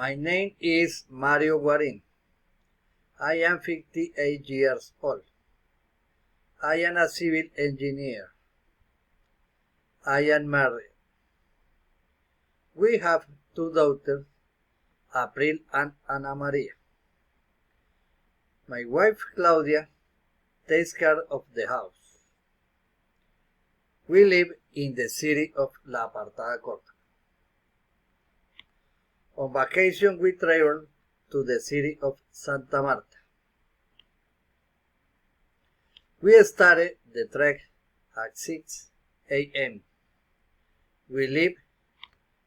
My name is Mario Guarin. I am 58 years old. I am a civil engineer. I am married. We have two daughters, April and Ana Maria. My wife Claudia takes care of the house. We live in the city of La Apartada Corta. On vacation we travel to the city of Santa Marta. We started the trek at 6 a.m. We leave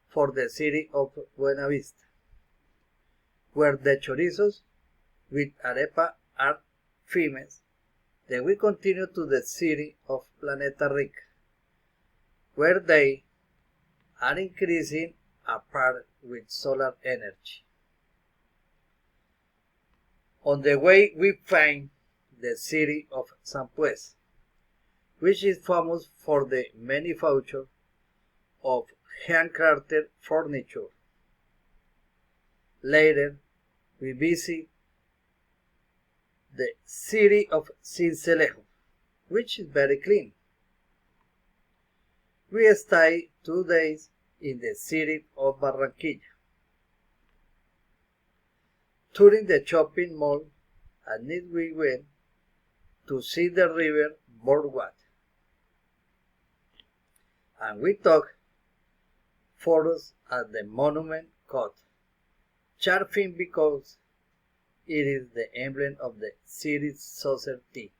for the city of Buenavista, where the chorizos with arepa are famous. Then we continue to the city of Planeta Rica, where they are increasing apart with solar energy. On the way we find the city of San Pues, which is famous for the manufacture of handcrafted furniture. Later, we visit the city of Sincelejo, which is very clean. We stay 2 days in the city of Barranquilla, touring the shopping mall, and then we went to see the river boardwalk. And we took photos at the monument called Charfing because it is the emblem of the city's soccer team.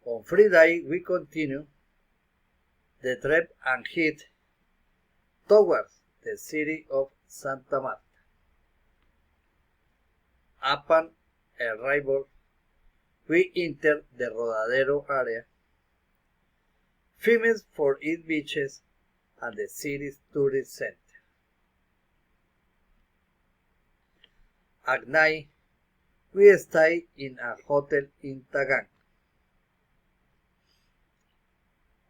On Friday we continue the trip and head towards the city of Santa Marta. Upon arrival, we enter the Rodadero area, famous for its beaches and the city's tourist center. At night, we stay in a hotel in Tagan.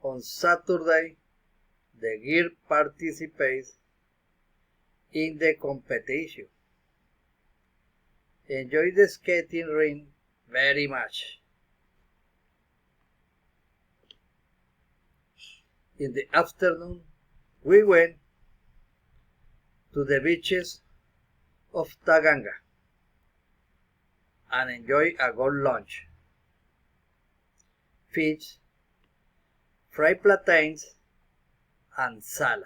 On Saturday, the girl participates in the competition. Enjoy the skating rink very much. In the afternoon, we went to the beaches of Tagan and enjoy a good lunch. Fish, fried plantains, and salad.